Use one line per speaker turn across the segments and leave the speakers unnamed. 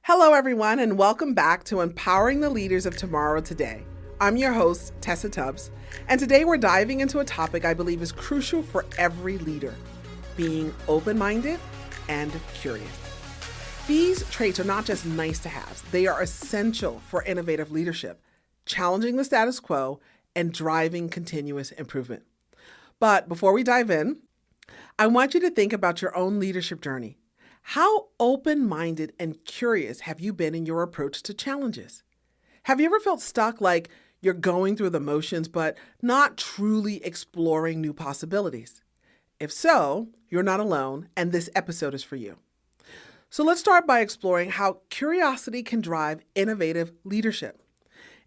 Hello, everyone, and welcome back to Empowering the Leaders of Tomorrow Today. I'm your host, Tessa Tubbs, and today we're diving into a topic I believe is crucial for every leader: being open-minded and curious. These traits are not just nice to have, they are essential for innovative leadership, challenging the status quo, and driving continuous improvement. But before we dive in, I want you to think about your own leadership journey. How open-minded and curious have you been in your approach to challenges? Have you ever felt stuck, like you're going through the motions but not truly exploring new possibilities? If so, you're not alone, and this episode is for you. So let's start by exploring how curiosity can drive innovative leadership.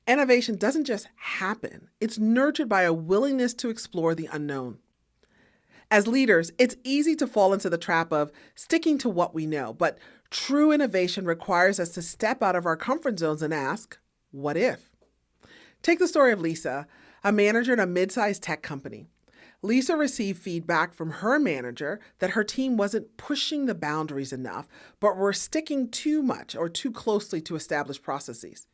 Innovation doesn't just happen, it's nurtured by a willingness to explore the unknown. As leaders, it's easy to fall into the trap of sticking to what we know, but true innovation requires us to step out of our comfort zones and ask, what if? Take the story of Lisa, a manager in a mid-sized tech company. Lisa received feedback from her manager that her team wasn't pushing the boundaries enough, but were sticking too much or too closely to established processes.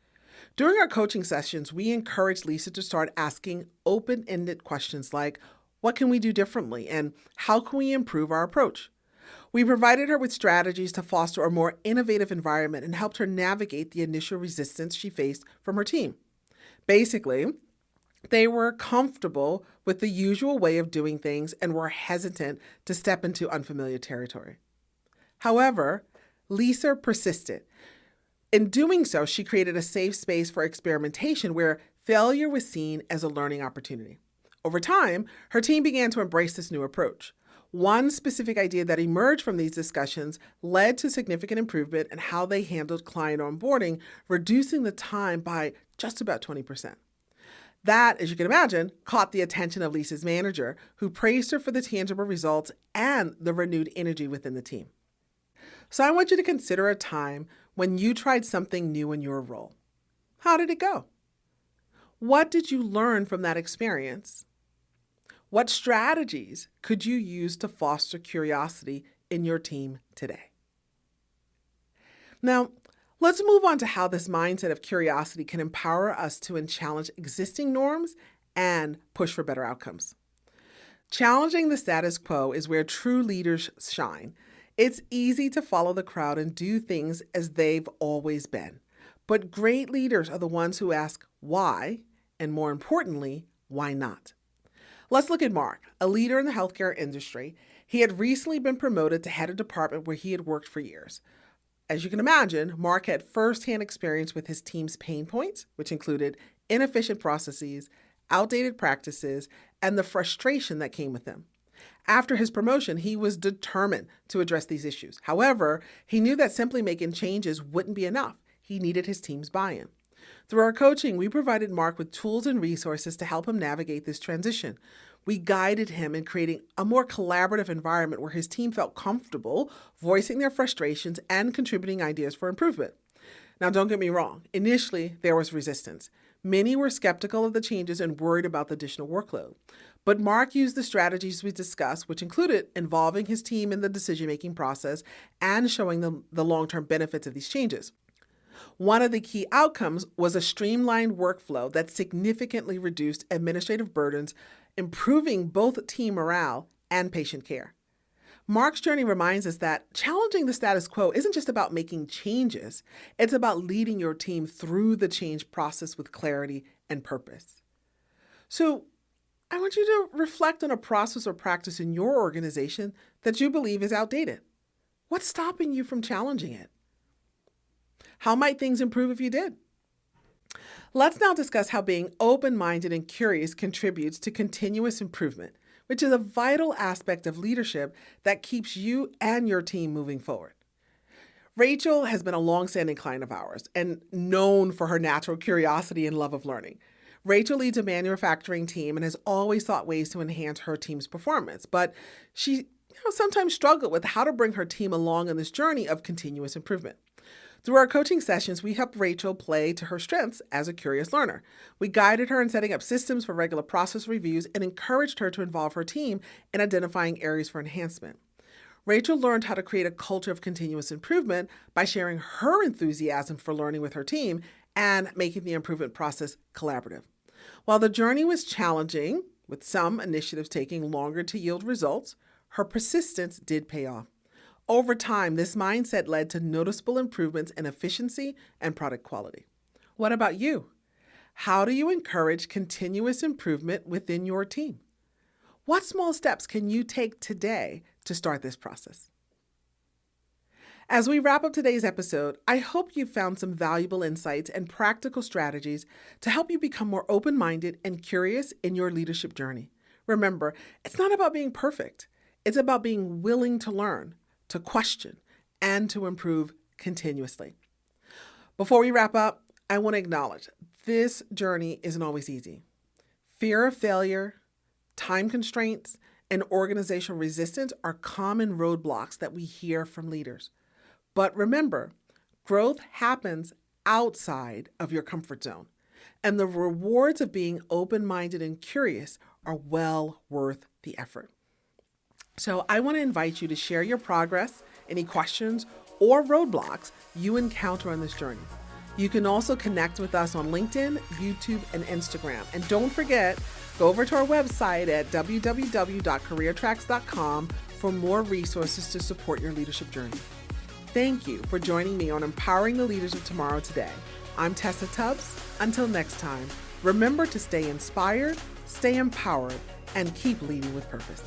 During our coaching sessions, we encouraged Lisa to start asking open-ended questions like, what can we do differently, and how can we improve our approach? We provided her with strategies to foster a more innovative environment and helped her navigate the initial resistance she faced from her team. Basically, they were comfortable with the usual way of doing things and were hesitant to step into unfamiliar territory. However, Lisa persisted. In doing so, she created a safe space for experimentation where failure was seen as a learning opportunity. Over time, her team began to embrace this new approach. One specific idea that emerged from these discussions led to significant improvement in how they handled client onboarding, reducing the time by just about 20%. That, as you can imagine, caught the attention of Lisa's manager, who praised her for the tangible results and the renewed energy within the team. So I want you to consider a time when you tried something new in your role. How did it go? What did you learn from that experience? What strategies could you use to foster curiosity in your team today? Now, let's move on to how this mindset of curiosity can empower us to challenge existing norms and push for better outcomes. Challenging the status quo is where true leaders shine. It's easy to follow the crowd and do things as they've always been. But great leaders are the ones who ask why, and more importantly, why not? Let's look at Mark, a leader in the healthcare industry. He had recently been promoted to head a department where he had worked for years. As you can imagine, Mark had firsthand experience with his team's pain points, which included inefficient processes, outdated practices, and the frustration that came with them. After his promotion, he was determined to address these issues. However, he knew that simply making changes wouldn't be enough. He needed his team's buy-in. Through our coaching, we provided Mark with tools and resources to help him navigate this transition. We guided him in creating a more collaborative environment where his team felt comfortable voicing their frustrations and contributing ideas for improvement. Now, don't get me wrong. Initially, there was resistance. Many were skeptical of the changes and worried about the additional workload. But Mark used the strategies we discussed, which included involving his team in the decision-making process and showing them the long-term benefits of these changes. One of the key outcomes was a streamlined workflow that significantly reduced administrative burdens, improving both team morale and patient care. Mark's journey reminds us that challenging the status quo isn't just about making changes, it's about leading your team through the change process with clarity and purpose. So, I want you to reflect on a process or practice in your organization that you believe is outdated. What's stopping you from challenging it? How might things improve if you did? Let's now discuss how being open-minded and curious contributes to continuous improvement, which is a vital aspect of leadership that keeps you and your team moving forward. Rachel has been a long-standing client of ours and known for her natural curiosity and love of learning. Rachel leads a manufacturing team and has always sought ways to enhance her team's performance, but she sometimes struggled with how to bring her team along in this journey of continuous improvement. Through our coaching sessions, we helped Rachel play to her strengths as a curious learner. We guided her in setting up systems for regular process reviews and encouraged her to involve her team in identifying areas for enhancement. Rachel learned how to create a culture of continuous improvement by sharing her enthusiasm for learning with her team and making the improvement process collaborative. While the journey was challenging, with some initiatives taking longer to yield results, her persistence did pay off. Over time, this mindset led to noticeable improvements in efficiency and product quality. What about you? How do you encourage continuous improvement within your team? What small steps can you take today to start this process? As we wrap up today's episode, I hope you found some valuable insights and practical strategies to help you become more open-minded and curious in your leadership journey. Remember, it's not about being perfect. It's about being willing to learn, to question, and to improve continuously. Before we wrap up, I want to acknowledge this journey isn't always easy. Fear of failure, time constraints, and organizational resistance are common roadblocks that we hear from leaders. But remember, growth happens outside of your comfort zone, and the rewards of being open-minded and curious are well worth the effort. So I want to invite you to share your progress, any questions, or roadblocks you encounter on this journey. You can also connect with us on LinkedIn, YouTube, and Instagram. And don't forget, go over to our website at www.careertracks.com for more resources to support your leadership journey. Thank you for joining me on Empowering the Leaders of Tomorrow today. I'm Tessa Tubbs. Until next time, remember to stay inspired, stay empowered, and keep leading with purpose.